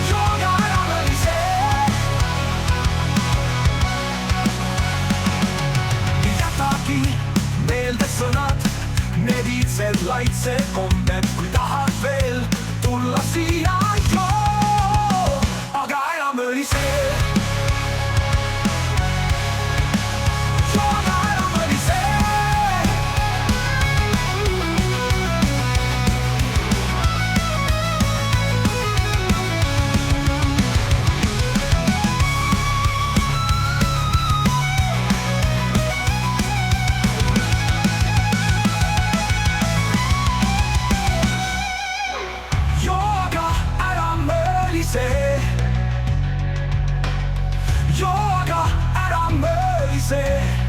Jooga ära mörise. Jätagi meelde sõnad, need iidsed laitsed kombed, kui tahad veel tulla siia, joo, aga ära mörise. Jooga ära mörise. Jooga ära mörise. Jooga ära mörise.